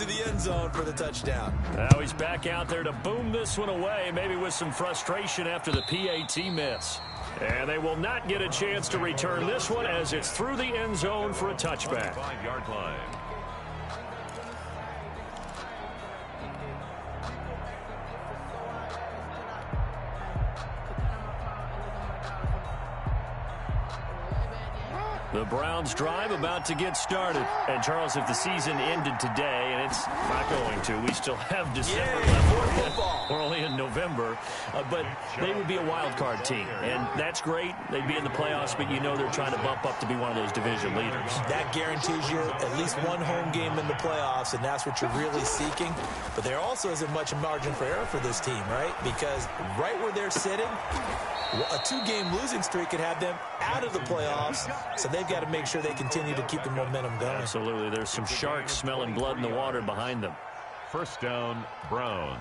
into the end zone for the touchdown. Now he's back out there to boom this one away, maybe with some frustration after the PAT miss. And they will not get a chance to return this one as it's through the end zone for a touchback. 5-yard line. The Browns drive about to get started. And, Charles, if the season ended today, and it's not going to, we still have December left. We're only in November. But they would be a wild card team. And that's great. They'd be in the playoffs, but you know they're trying to bump up to be one of those division leaders. That guarantees you at least one home game in the playoffs, and that's what you're really seeking. But there also isn't much margin for error for this team, right? Because right where they're sitting, a 2-game losing streak could have them out of the playoffs, so they've got to make sure they continue to keep the momentum going. Absolutely. There's some sharks smelling blood in the water behind them. First down, Browns.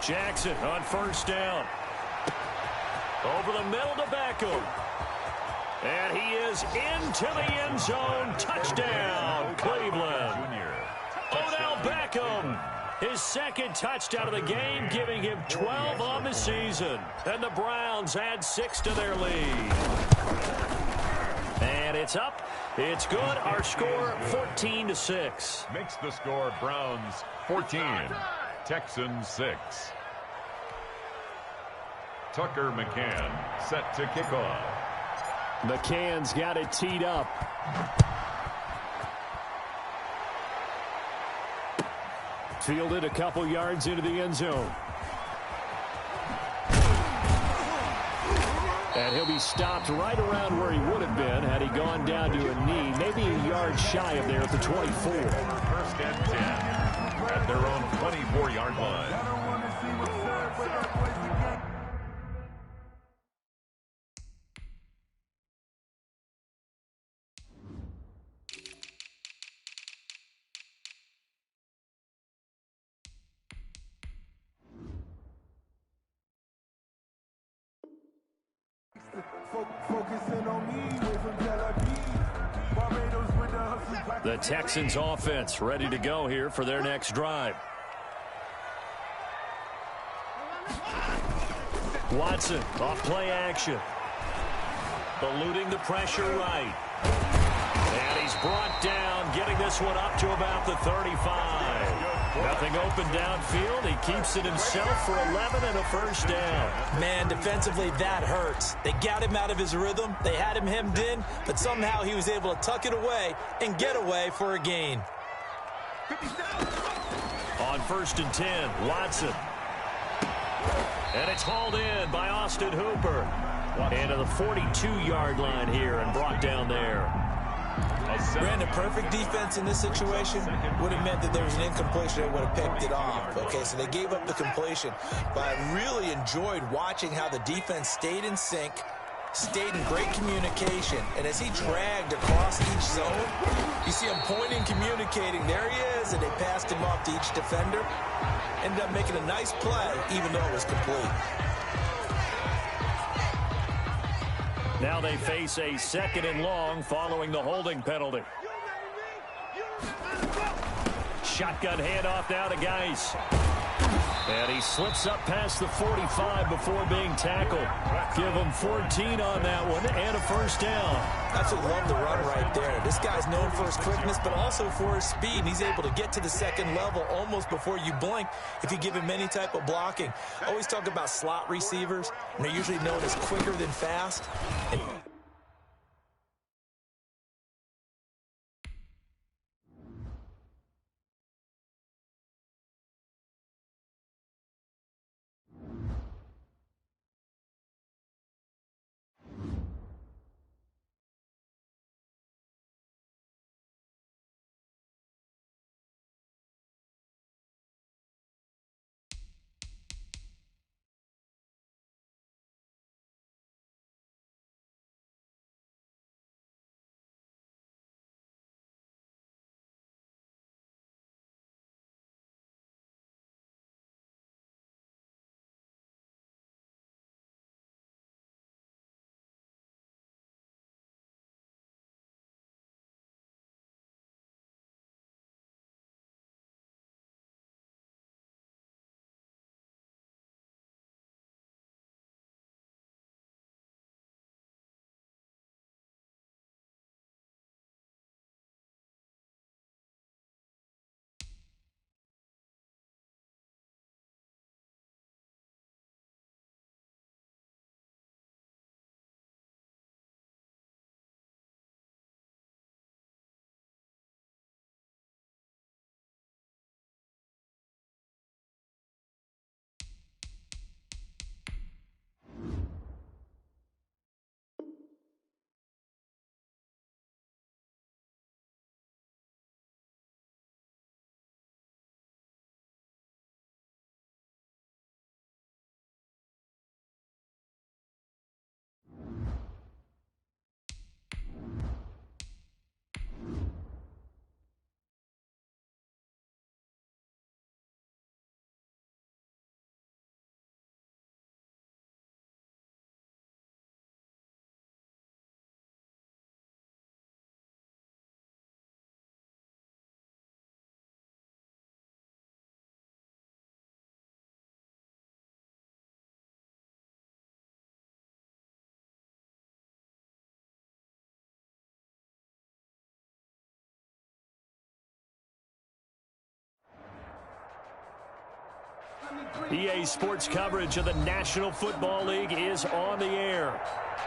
Jackson on first down. Over the middle to Beckham. And he is into the end zone. Touchdown, Cleveland. Odell Beckham, his second touchdown of the game, giving him 12 on the season. And the Browns add 6 to their lead. And it's up. It's good. Our score, 14-6. Makes the score Browns 14, Texans 6. Tucker McCann set to kick off. McCann's got it teed up. Fielded a couple yards into the end zone. And he'll be stopped right around where he would have been had he gone down to a knee, maybe a yard shy of there at the 24. First and 10 at their own 24-yard line. The Texans offense ready to go here for their next drive. Watson off play action. Eluding the pressure right. And he's brought down, getting this one up to about the 35. Nothing open downfield. He keeps it himself for 11 and a first down. Man, defensively, that hurts. They got him out of his rhythm. They had him hemmed in, but somehow he was able to tuck it away and get away for a gain. On first and 10, Watson. And it's hauled in by Austin Hooper. Into the 42-yard line here and brought down there. Brandon, perfect defense in this situation would have meant that there was an incompletion. They would have picked it off. Okay, so they gave up the completion. But I really enjoyed watching how the defense stayed in sync, stayed in great communication. And as he dragged across each zone, you see him pointing, communicating. There he is, and they passed him off to each defender. Ended up making a nice play, even though it was complete. Now they face a second and long following the holding penalty. Shotgun handoff now to Geis. And he slips up past the 45 before being tackled. Give him 14 on that one and a first down. Absolutely love the run right there. This guy's known for his quickness, but also for his speed. And he's able to get to the second level almost before you blink if you give him any type of blocking. I always talk about slot receivers, and they're usually known as quicker than fast. And EA Sports coverage of the National Football League is on the air.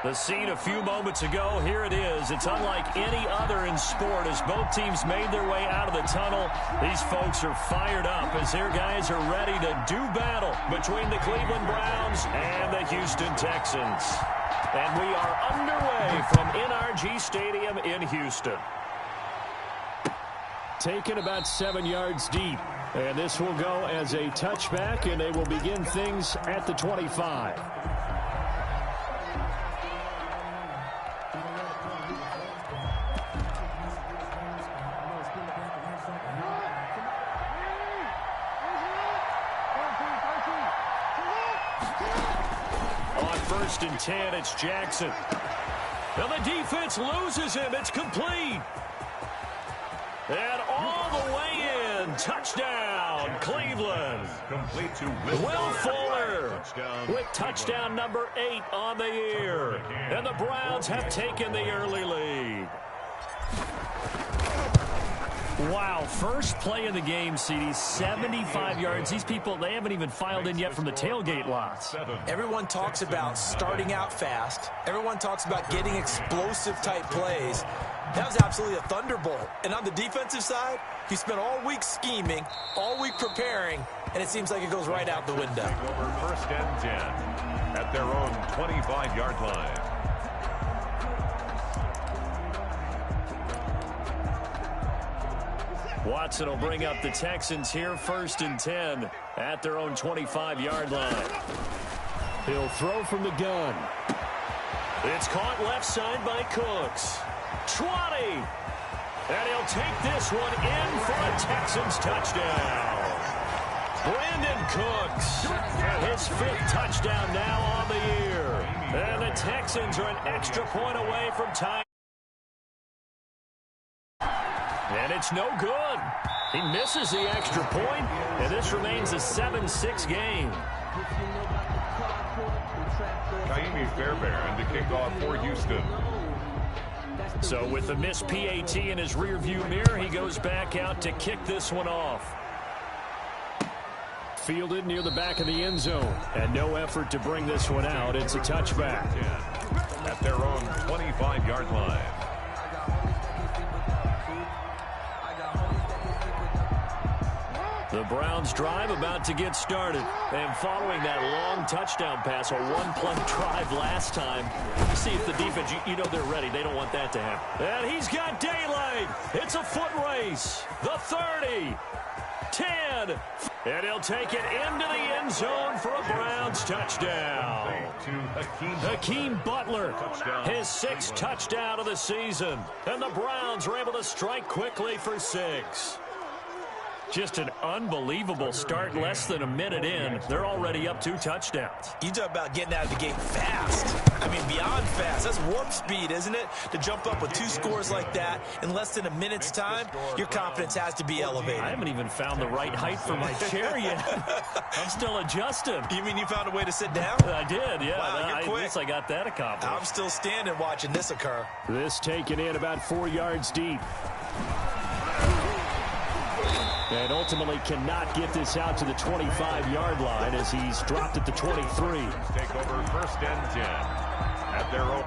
The scene a few moments ago, here it is. It's unlike any other in sport as both teams made their way out of the tunnel. These folks are fired up as their guys are ready to do battle between the Cleveland Browns and the Houston Texans. And we are underway from NRG Stadium in Houston. Taken about 7 yards deep. And this will go as a touchback, and they will begin things at the 25. On 1st and 10, it's Jackson. Now the defense loses him. It's complete. And all the way in. Touchdown, Cleveland. Complete to Will Fuller with touchdown number 8 on the year. And the Browns have taken the early lead. Wow, first play of the game, CD, 75 yards. These people, they haven't even filed in yet from the tailgate lots. Everyone talks about starting out fast. Everyone talks about getting explosive-type plays. That was absolutely a thunderbolt. And on the defensive side, he spent all week scheming, all week preparing, and it seems like it goes right out the window. Over 1st and 10 at their own 25-yard line. Watson will bring up the Texans here, 1st and 10 at their own 25-yard line. He'll throw from the gun. It's caught left side by Cooks. 20. And he'll take this one in for a Texans touchdown. Brandon Cooks, his 5th touchdown now on the year. And the Texans are an extra point away from tying. And it's no good. He misses the extra point, and this remains a 7-6 game. Kaimi Fairbairn to kick off for Houston. So with the missed PAT in his rearview mirror, he goes back out to kick this one off. Fielded near the back of the end zone, and no effort to bring this one out. It's a touchback. At their own 25-yard line. The Browns drive about to get started. And following that long touchdown pass, a one-play drive last time, see if the defense, you know they're ready. They don't want that to happen. And he's got daylight. It's a foot race. The 30. 10. And he'll take it into the end zone for a Browns touchdown. Hakeem Butler, his 6th touchdown of the season. And the Browns are able to strike quickly for 6. Just an unbelievable start. Less than a minute in, they're already up 2 touchdowns. You talk about getting out of the gate fast. I mean, beyond fast. That's warp speed, isn't it? To jump up with 2 scores like that in less than a minute's time, your confidence has to be elevated. I haven't even found the right height for my chair yet. I'm still adjusting. You mean you found a way to sit down? I did, yeah. Wow, you're quick. At least I got that accomplished. I'm still standing watching this occur. This taken in about 4 yards deep. And ultimately cannot get this out to the 25-yard line as he's dropped at the 23. Take over 1st and 10 at their own.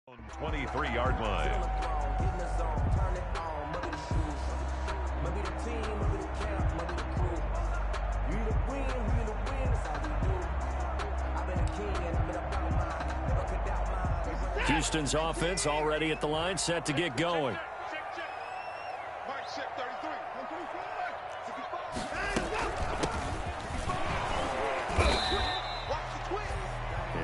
On 23-yard line. Houston's offense already at the line, set to get going.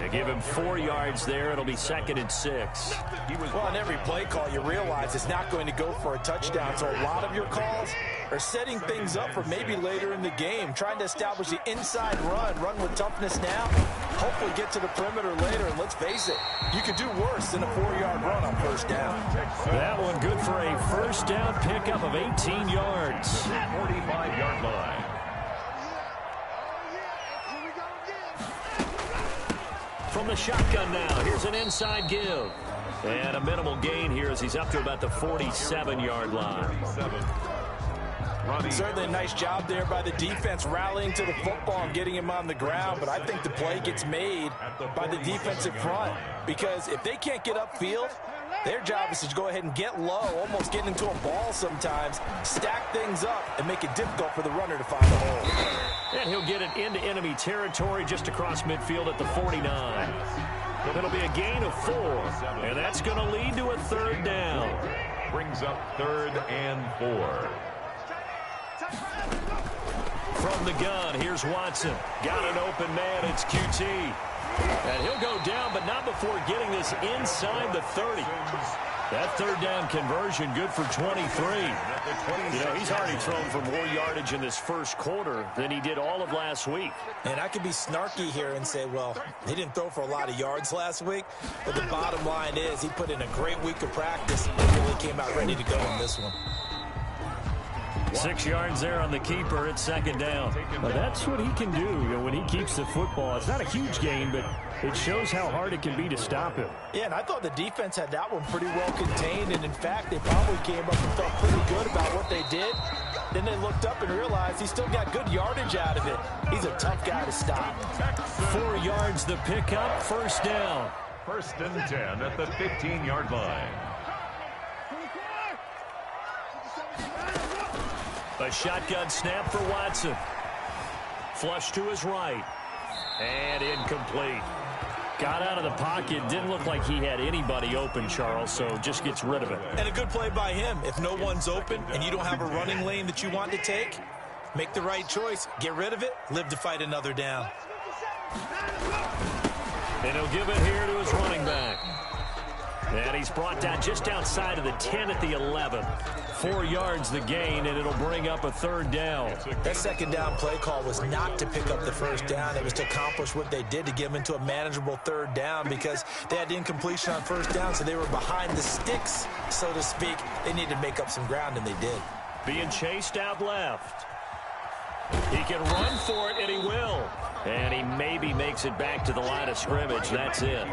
They give him 4 yards there. It'll be 2nd and 6. Well, on every play call, you realize it's not going to go for a touchdown. So a lot of your calls are setting things up for maybe later in the game, trying to establish the inside run with toughness now, hopefully get to the perimeter later. And let's face it, you could do worse than a 4-yard run on 1st down. That one good for a 1st down pickup of 18 yards. 45-yard line. from the shotgun now. Here's an inside give. And a minimal gain here as he's up to about the 47-yard line. Certainly a nice job there by the defense rallying to the football and getting him on the ground, but I think the play gets made by the defensive front because if they can't get upfield, their job is to go ahead and get low, almost get into a ball sometimes, stack things up, and make it difficult for the runner to find a hole. And he'll get it into enemy territory just across midfield at the 49. It'll be a gain of 4, and that's going to lead to a third down. Brings up 3rd and 4. From the gun, here's Watson. Got an open man, it's QT. And he'll go down, but not before getting this inside the 30. That third down conversion good for 23. You know, he's already thrown for more yardage in this first quarter than he did all of last week. And I could be snarky here and say, well, he didn't throw for a lot of yards last week, but the bottom line is he put in a great week of practice and really came out ready to go in this one. 6 yards there on the keeper at second down. Well, that's what he can do, you know, when he keeps the football. It's not a huge gain, but it shows how hard it can be to stop him. Yeah, and I thought the defense had that one pretty well contained, and in fact, they probably came up and felt pretty good about what they did. Then they looked up and realized he still got good yardage out of it. He's a tough guy to stop. 4 yards the pickup, first down. 1st and 10 at the 15-yard line. A shotgun snap for Watson. Flush to his right. And incomplete. Got out of the pocket. Didn't look like he had anybody open, Charles, so just gets rid of it. And a good play by him. If no one's open and you don't have a running lane that you want to take, make the right choice. Get rid of it. Live to fight another down. And he'll give it here to his running back. And he's brought down just outside of the 10 at the 11. 4 yards the gain, and it'll bring up a third down. That second down play call was not to pick up the first down. It was to accomplish what they did to get them into a manageable third down because they had incompletion on first down, so they were behind the sticks, so to speak. They needed to make up some ground, and they did. Being chased out left. He can run for it, and he will. And he maybe makes it back to the line of scrimmage. That's it.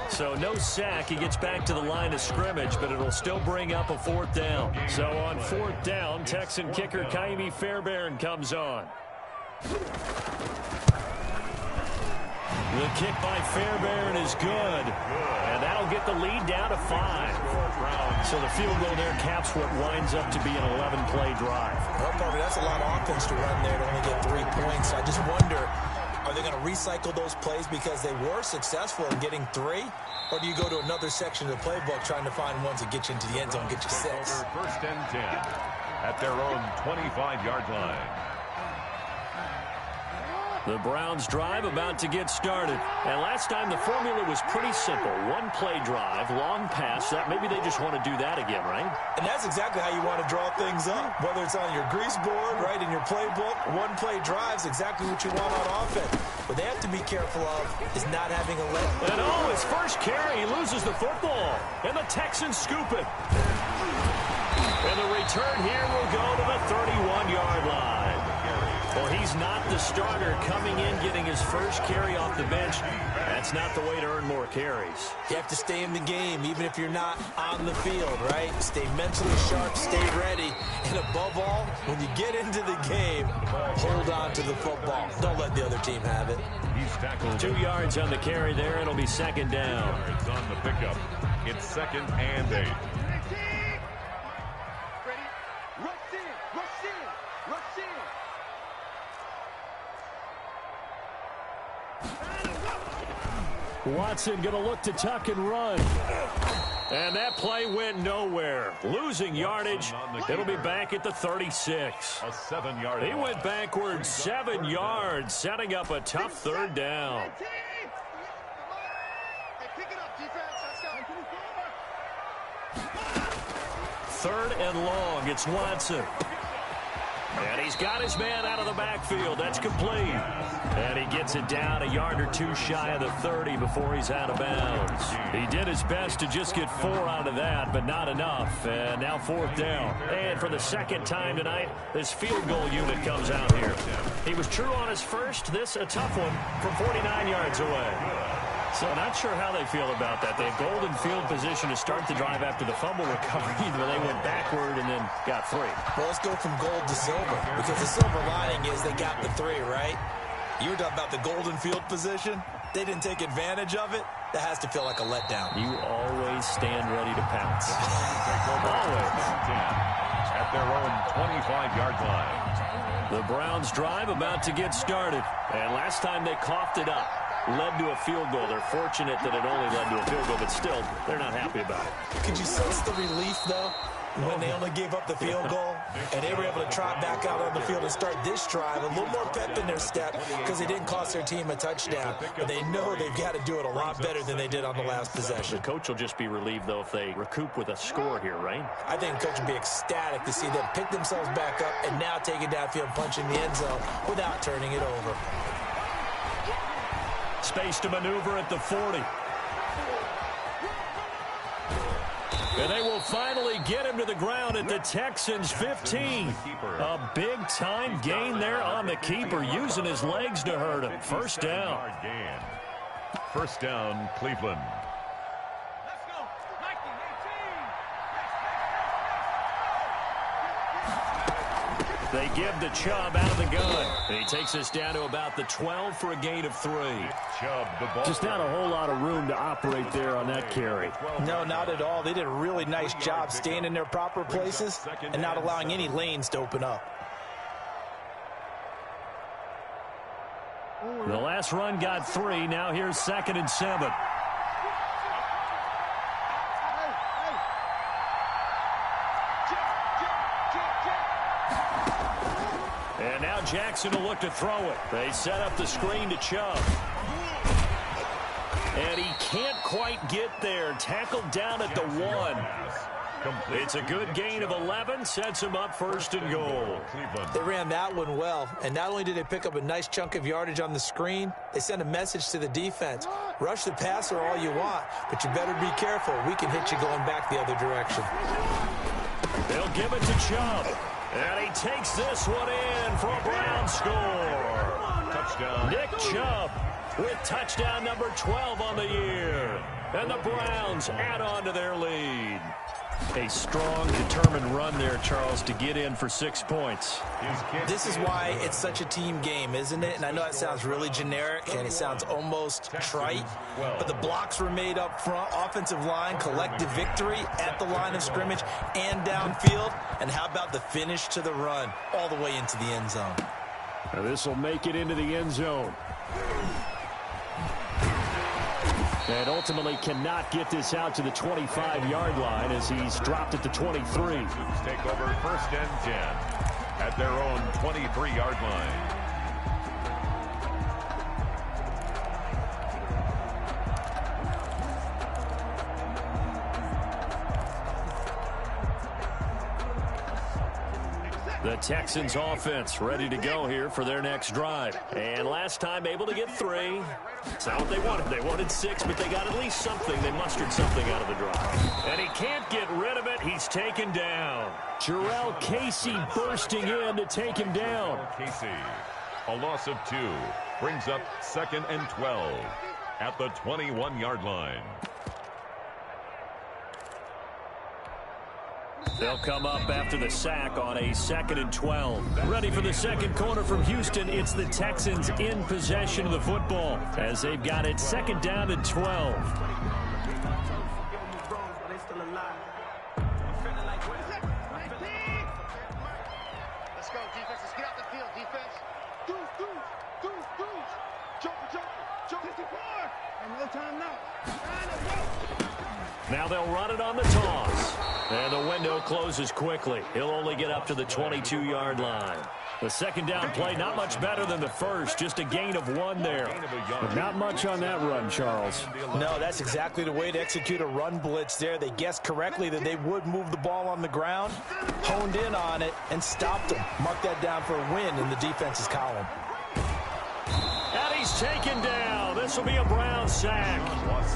So no sack. He gets back to the line of scrimmage, but it'll still bring up a fourth down. So on fourth down, Texan kicker Kaimi Fairbairn comes on. The kick by Fairbairn is good. And that'll get the lead down to 5. So the field goal there caps what winds up to be an 11-play drive. Well, Parker, that's a lot of offense to run there to only get 3 points. I just wonder, are they going to recycle those plays because they were successful in getting 3? Or do you go to another section of the playbook trying to find ones that get you into the end zone, get you 6? 1st and 10 at their own 25-yard line. The Browns drive about to get started. And last time the formula was pretty simple. 1-play drive, long pass. That maybe they just want to do that again, right? And that's exactly how you want to draw things up. Whether it's on your grease board, right, in your playbook, 1-play drive is exactly what you want on offense. What they have to be careful of is not having a leg. And his first carry, he loses the football. And the Texans scoop it. And the return here will go to the 31-yard line. Well, he's not the starter coming in, getting his first carry off the bench. That's not the way to earn more carries. You have to stay in the game, even if you're not on the field, right? Stay mentally sharp, stay ready. And above all, when you get into the game, hold on to the football. Don't let the other team have it. He's tackled. 2 yards on the carry there. It'll be second down. Yards on the pickup. It's 2nd and 8. Watson going to look to tuck and run. And that play went nowhere. Losing yardage. It'll be back at the 36. A 7-yard. He went backwards 7 yards, setting up a tough third down. Third and long. It's Watson. And he's got his man out of the backfield. That's complete. And he gets it down a yard or 2 shy of the 30 before he's out of bounds. He did his best to just get 4 out of that, but not enough. And now fourth down. And for the second time tonight, this field goal unit comes out here. He was true on his first. This a tough one from 49 yards away. So not sure how they feel about that. They had golden field position to start the drive after the fumble recovery, but they went backward and then got 3. Well, let's go from gold to silver, because the silver lining is they got the 3, right? You were talking about the golden field position. They didn't take advantage of it. That has to feel like a letdown. You always stand ready to pounce. Always. At their own 25-yard line. The Browns drive about to get started. And last time they coughed it up, led to a field goal. They're fortunate that it only led to a field goal, but still, they're not happy about it. Could you sense the relief, though, when they only gave up the field goal and they were able to trot back out on the field and start this drive? A little more pep in their step because they didn't cost their team a touchdown, but they know they've got to do it a lot better than they did on the last possession. The coach will just be relieved, though, if they recoup with a score here, right? I think the coach would be ecstatic to see them pick themselves back up and now take it downfield, punching the end zone without turning it over. Space to maneuver at the 40. And they will finally get him to the ground at the Texans' 15. A big-time gain there on the keeper, using his legs to hurt him. First down. First down, Cleveland. They give to Chubb out of the gun. And he takes us down to about the 12 for a gain of 3. Just not a whole lot of room to operate there on that carry. No, not at all. They did a really nice job staying in their proper places and not allowing any lanes to open up. The last run got 3. Now here's 2nd and 7. And now Jackson will look to throw it. They set up the screen to Chubb. And he can't quite get there. Tackled down at the 1. It's a good gain of 11. Sets him up 1st and goal. They ran that one well. And not only did they pick up a nice chunk of yardage on the screen, they sent a message to the defense. Rush the passer all you want, but you better be careful. We can hit you going back the other direction. They'll give it to Chubb. And he takes this one in for a Brown score. Touchdown. Nick Chubb with touchdown number 12 on the year. And the Browns add on to their lead. A strong, determined run there, Charles, to get in for 6 points. This is why it's such a team game, isn't it? And I know it sounds really generic and it sounds almost trite, but the blocks were made up front, offensive line, collective victory at the line of scrimmage and downfield. And how about the finish to the run all the way into the end zone? Now this will make it into the end zone. And ultimately cannot get this out to the 25-yard line as he's dropped at the 23. Take over 1st and 10 at their own 23-yard line. The Texans offense ready to go here for their next drive. And last time able to get 3. It's not what they wanted. They wanted 6, but they got at least something. They mustered something out of the drive. And he can't get rid of it. He's taken down. Jarrell Casey bursting in to take him down. Casey, a loss of 2, brings up 2nd and 12 at the 21-yard line. They'll come up after the sack on a 2nd and 12. Ready for the second corner from Houston. It's the Texans in possession of the football as they've got it 2nd down and 12. Let's go, defense. Let's get out the field, defense. No time now. Now they'll run it on the toss. And the window closes quickly. He'll only get up to the 22-yard line. The 2nd down play, not much better than the first. Just a gain of 1 there. But not much on that run, Charles. No, that's exactly the way to execute a run blitz there. They guessed correctly that they would move the ball on the ground, honed in on it, and stopped them. Mark that down for a win in the defense's column. And he's taken down. This will be a Brown sack.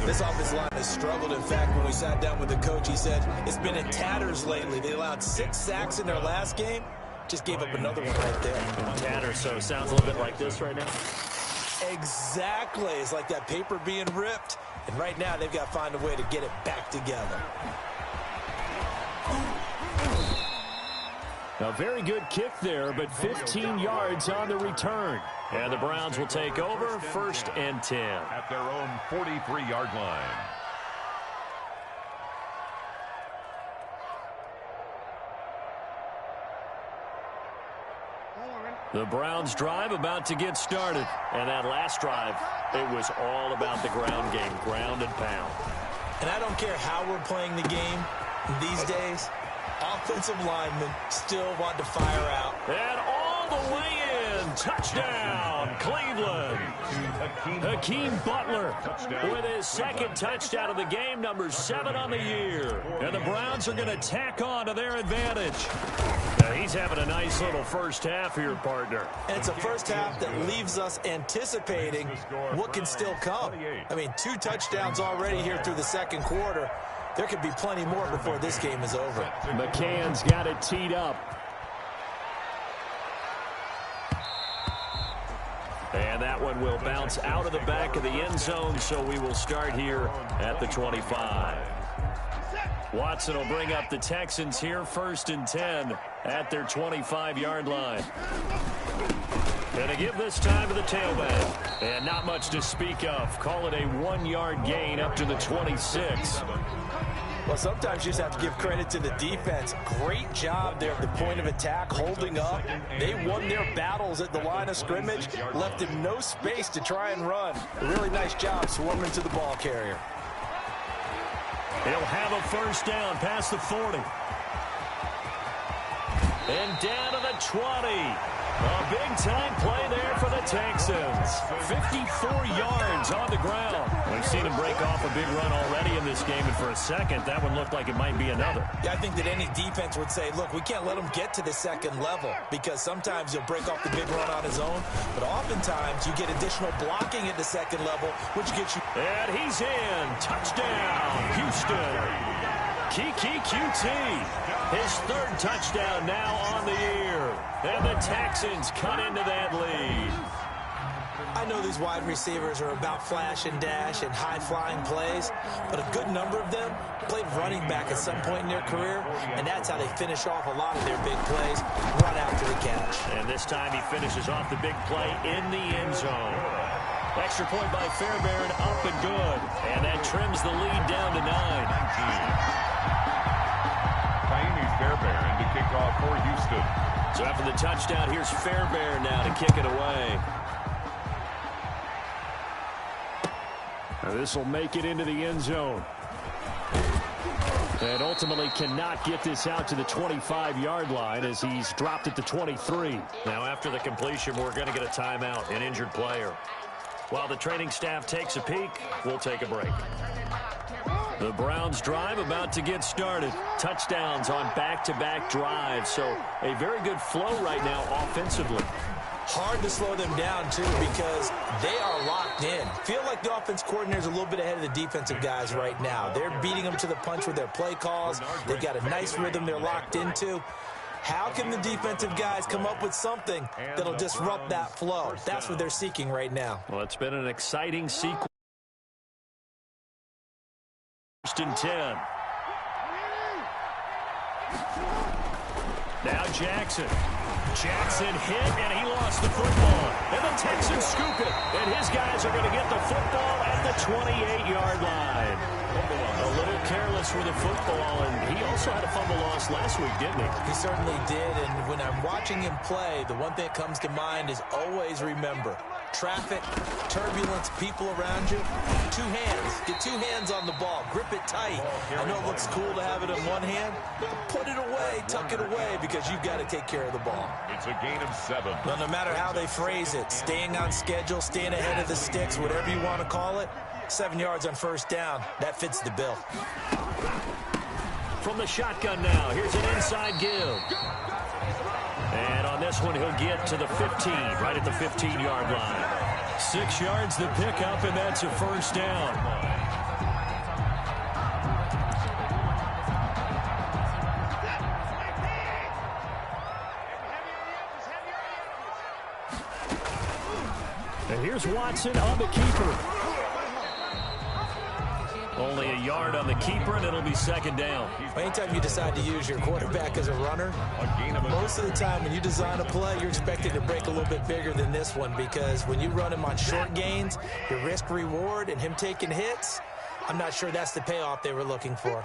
This offensive line has struggled. In fact, when we sat down with the coach, he said it's been in tatters lately. They allowed 6 sacks in their last game. Just gave up another one right there. Tatters, so it sounds a little bit like this right now. Exactly. It's like that paper being ripped. And right now, they've got to find a way to get it back together. A very good kick there, but 15 yards on the return. And the Browns will take over 1st and 10. At their own 43-yard line. The Browns drive about to get started. And that last drive, it was all about the ground game, ground and pound. And I don't care how we're playing the game these days, offensive linemen still want to fire out. And all the way in, touchdown, Cleveland. Hakeem Butler with his 2nd touchdown of the game, number 7 on the year. And the Browns are going to tack on to their advantage. Now he's having a nice little first half here, partner. And it's a first half that leaves us anticipating what can still come. I mean, 2 touchdowns already here through the 2nd quarter. There could be plenty more before this game is over. McCann's got it teed up. And that one will bounce out of the back of the end zone, so we will start here at the 25. Watson will bring up the Texans here, 1st and 10 at their 25-yard line. Going to give this time to the tailback. And not much to speak of. Call it a 1-yard gain up to the 26. Well, sometimes you just have to give credit to the defense. Great job there at the point of attack, holding up. They won their battles at the line of scrimmage, left him no space to try and run. A really nice job swarming to the ball carrier. He'll have a first down past the 40. And down to the 20. A big-time play there for the Texans. 54 yards on the ground. We've seen him break off a big run already in this game, and for a second, that one looked like it might be another. Yeah, I think that any defense would say, look, we can't let him get to the 2nd level, because sometimes he'll break off the big run on his own, but oftentimes you get additional blocking at the 2nd level, which gets you... And he's in. Touchdown, Houston. Kiki QT, his 3rd touchdown now on the year. And the Texans cut into that lead. I know these wide receivers are about flash and dash and high-flying plays, but a good number of them played running back at some point in their career, and that's how they finish off a lot of their big plays, run after the catch. And this time he finishes off the big play in the end zone. Extra point by Fairbairn, up and good. And that trims the lead down to 9. Fairbairn to kick off for Houston. So after the touchdown, here's Fairbairn now to kick it away. Now this will make it into the end zone. And ultimately cannot get this out to the 25-yard line as he's dropped at the 23. Now after the completion, we're going to get a timeout, an injured player. While the training staff takes a peek, we'll take a break. The Browns drive about to get started. Touchdowns on back-to-back drives, so a very good flow right now offensively. Hard to slow them down, too, because they are locked in. Feel like the offense coordinator's a little bit ahead of the defensive guys right now. They're beating them to the punch with their play calls. They've got a nice rhythm they're locked into. How can the defensive guys come up with something that'll disrupt that flow? That's what they're seeking right now. Well, it's been an exciting sequence. 1st and 10. Now Jackson. Jackson hit, and he lost the football. And the Texans scoop it. And his guys are going to get the football at the 28-yard line. A little careless with the football, and he also had a fumble loss last week, didn't he? He certainly did, and when I'm watching him play, the one thing that comes to mind is always remember, traffic, turbulence, people around you, 2 hands. Get 2 hands on the ball. Grip it tight. I know it looks cool to have it in one hand, but put it away, tuck it away, because you've got to take care of the ball. It's a gain of 7. Well, no matter how they phrase it, staying on schedule, staying ahead of the sticks, whatever you want to call it, 7 yards on 1st down. That fits the bill. From the shotgun now, here's an inside give. And on this one, he'll get to the 15, right at the 15-yard line. 6 yards the pickup, and that's a 1st down. here's Watson on the keeper. Only a yard on the keeper, and it'll be second down. Anytime you decide to use your quarterback as a runner, most of the time when you design a play, you're expected to break a little bit bigger than this one, because when you run him on short gains, your risk-reward and him taking hits, I'm not sure that's the payoff they were looking for.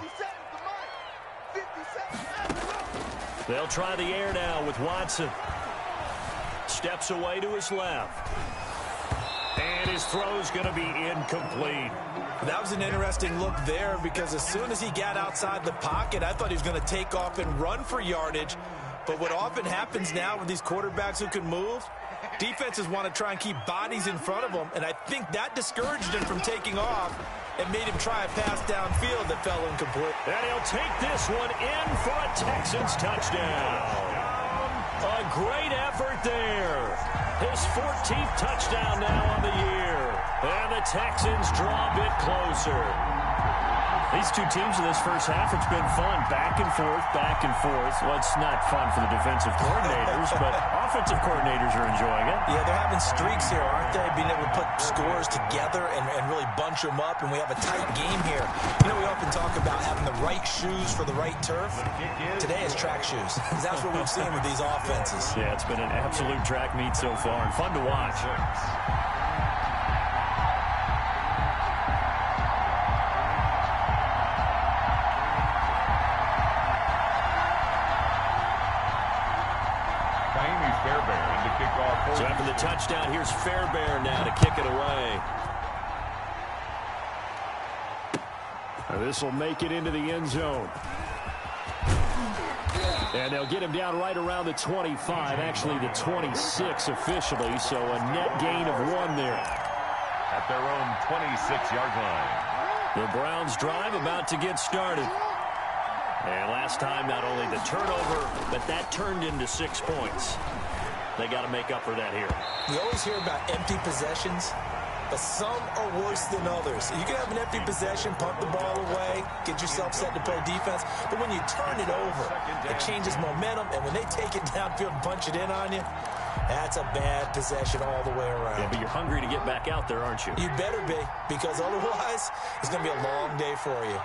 They'll try the air now with Watson. Steps away to his left. And his throw's going to be incomplete. That was an interesting look there, because as soon as he got outside the pocket, I thought he was going to take off and run for yardage. But what often happens now with these quarterbacks who can move, defenses want to try and keep bodies in front of them, and I think that discouraged him from taking off and made him try a pass downfield that fell incomplete. And he'll take this one in for a Texans touchdown. A great effort there. His 14th touchdown now on the year. And the Texans draw a bit closer. These two teams in this first half, it's been fun. Back and forth, back and forth. Well, it's not fun for the defensive coordinators, but offensive coordinators are enjoying it. Yeah, they're having streaks here, aren't they? Being able to put scores together and really bunch them up, and we have a tight game here. You know, we often talk about having the right shoes for the right turf. Today is track shoes, because that's what we've seen with these offenses. Yeah, it's been an absolute track meet so far, and fun to watch. So after the touchdown, here's Fairbairn now to kick it away. This will make it into the end zone. And they'll get him down right around the 25, actually the 26 officially, so a net gain of 1 there. At their own 26-yard line. The Browns drive about to get started. And last time, not only the turnover, but that turned into 6 points. They got to make up for that here. We always hear about empty possessions, but some are worse than others. You can have an empty possession, punt the ball away, get yourself set to play defense, but when you turn it over, it changes momentum, and when they take it downfield and punch it in on you, that's a bad possession all the way around. Yeah, but you're hungry to get back out there, aren't you? You better be, because otherwise, it's going to be a long day for you.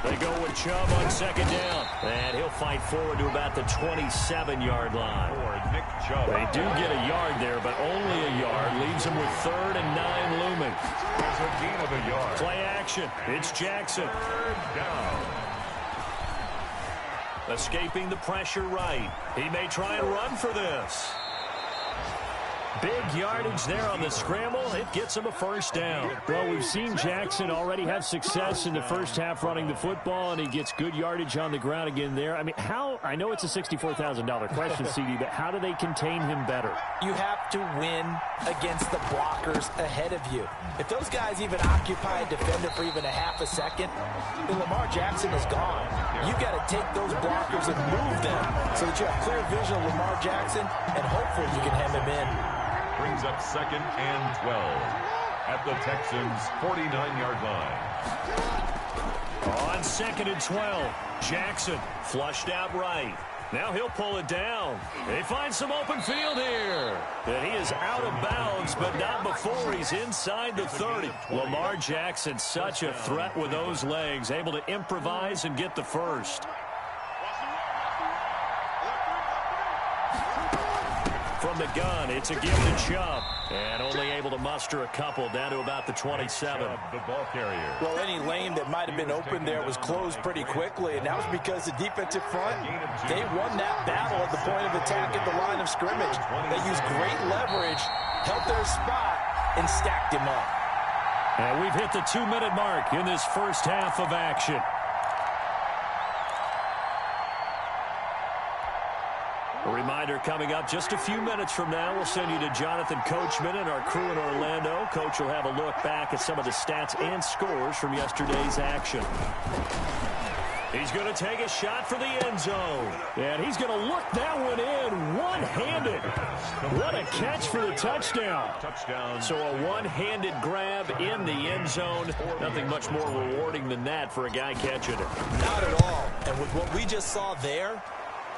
They go with Chubb on second down, and he'll fight forward to about the 27-yard line. Nick Chubb. They do get a yard there, but only a yard. Leaves them with 3rd and 9 looming. There's a gain of a yard. Play action. It's Jackson. 3rd down. Escaping the pressure right. He may try and run for this. Big yardage there on the scramble. It gets him a first down. Well, we've seen Jackson already have success in the first half running the football, and he gets good yardage on the ground again there. I mean, I know it's a $64,000 question, CD, but how do they contain him better? You have to win against the blockers ahead of you. If those guys even occupy a defender for even a half a second, then Lamar Jackson is gone. You've got to take those blockers and move them so that you have clear vision of Lamar Jackson, and hopefully you can hem him in. Brings up 2nd and 12 at the Texans' 49-yard line. On 2nd and 12, Jackson flushed out right. Now he'll pull it down. They find some open field here. And he is out of bounds, but not before he's inside the 30. Lamar Jackson, such a threat with those legs, able to improvise and get the first. From the gun, it's a give to Chubb. And only able to muster a couple down to about the 27. The ball carrier. Well, any lane that might have been open there was closed pretty quickly, and that was because the defensive front, they won that battle at the point of attack at the line of scrimmage. They used great leverage, held their spot, and stacked him up. And we've hit the 2-minute mark in this first half of action. A reminder coming up just a few minutes from now. We'll send you to Jonathan Coachman and our crew in Orlando. Coach will have a look back at some of the stats and scores from yesterday's action. He's going to take a shot for the end zone. And he's going to look that one in one-handed. What a catch for the touchdown. So a one-handed grab in the end zone. Nothing much more rewarding than that for a guy catching it. Not at all. And with what we just saw there,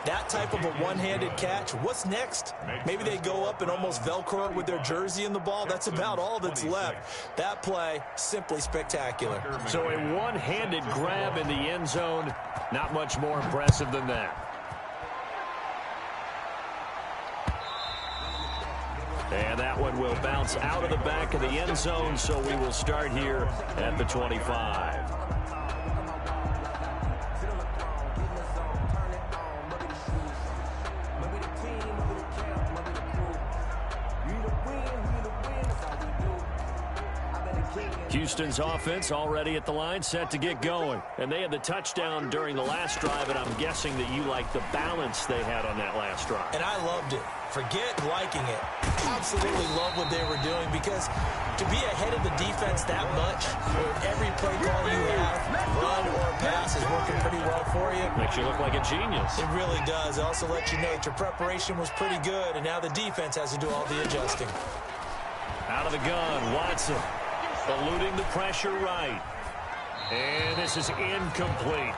That type of a one-handed catch, what's next? Maybe they go up and almost Velcro it with their jersey in the ball. That's about all that's left. That play, simply spectacular. So a one-handed grab in the end zone, not much more impressive than that. And that one will bounce out of the back of the end zone, so we will start here at the 25. Houston's offense already at the line, set to get going. And they had the touchdown during the last drive, and I'm guessing that you like the balance they had on that last drive. And I loved it. Forget liking it. Absolutely love what they were doing, because to be ahead of the defense that much, where every play call you have, run or pass, is working pretty well for you. Makes you look like a genius. It really does. It also lets you know that your preparation was pretty good, and now the defense has to do all the adjusting. Out of the gun, Watson. Eluding the pressure right. And this is incomplete.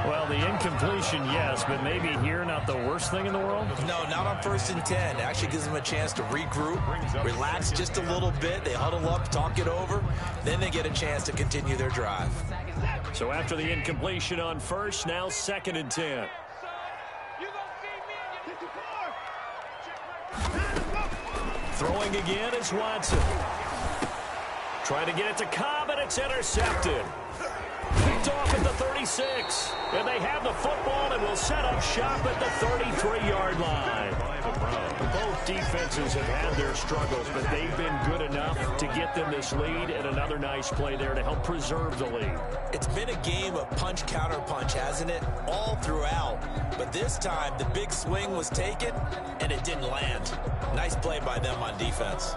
Well, the incompletion, yes, but maybe here not the worst thing in the world? No, not on 1st and 10. It actually gives them a chance to regroup, relax just a little bit. They huddle up, talk it over. Then they get a chance to continue their drive. So after the incompletion on 1st, now 2nd and 10. Throwing again is Watson. Trying to get it to Cobb, and it's intercepted. Picked off at the 36. And they have the football and will set up shop at the 33-yard line. Both defenses have had their struggles, but they've been good enough to get them this lead, and another nice play there to help preserve the lead. It's been a game of punch-counter-punch, hasn't it? All throughout. But this time, the big swing was taken, and it didn't land. Nice play by them on defense.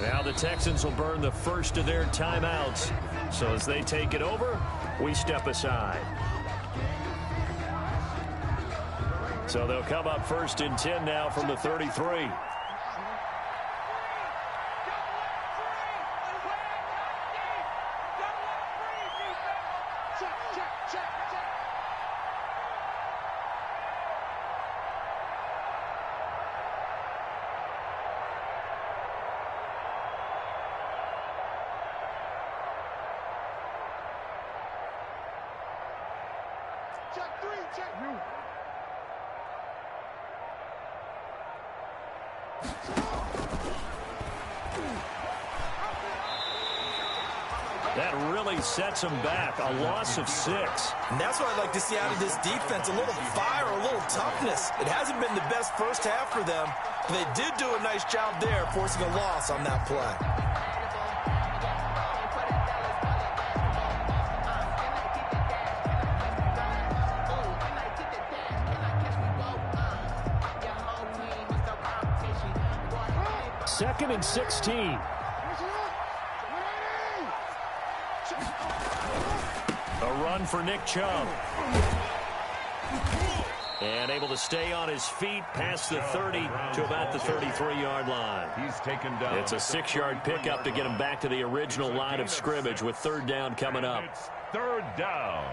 Now the Texans will burn the first of their timeouts. So as they take it over, we step aside. So they'll come up 1st and 10 now from the 33. That really sets them back. A loss of 6. And that's what I'd like to see out of this defense. A little fire, a little toughness. It hasn't been the best first half for them, but they did do a nice job there, forcing a loss on that play. Second and 16. A run for Nick Chubb. And able to stay on his feet past the 30 to about the 33-yard line. He's taken down. It's a 6-yard pickup to get him back to the original line of scrimmage with 3rd down coming up. It's 3rd down.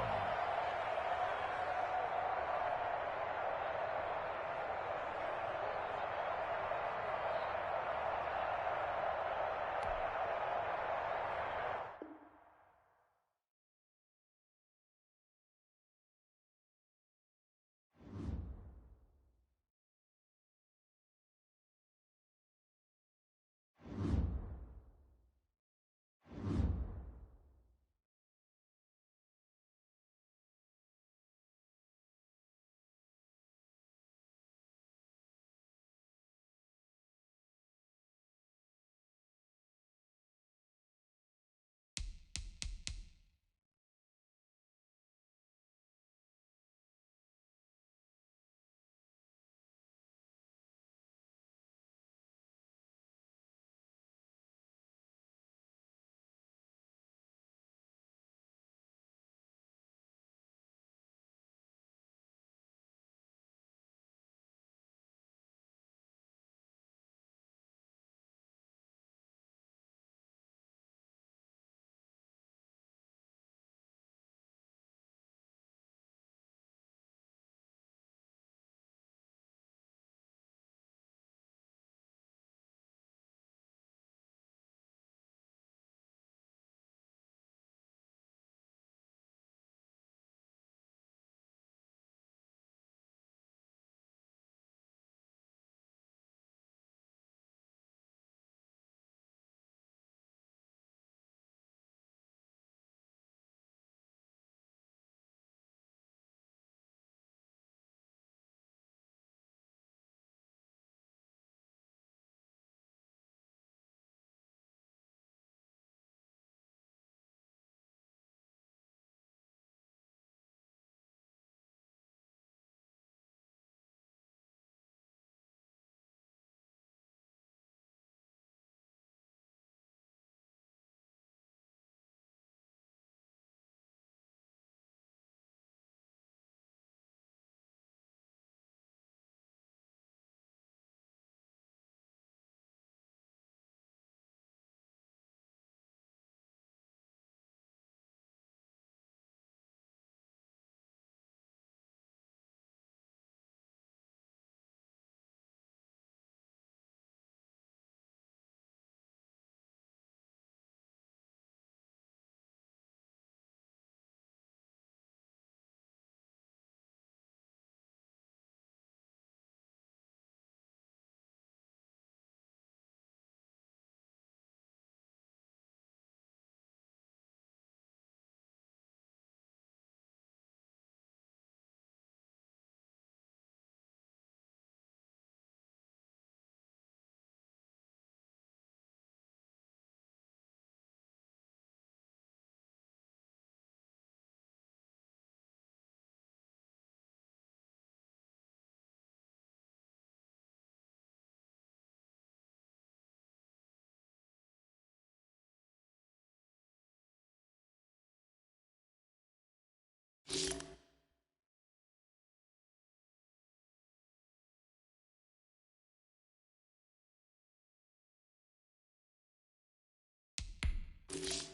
defense.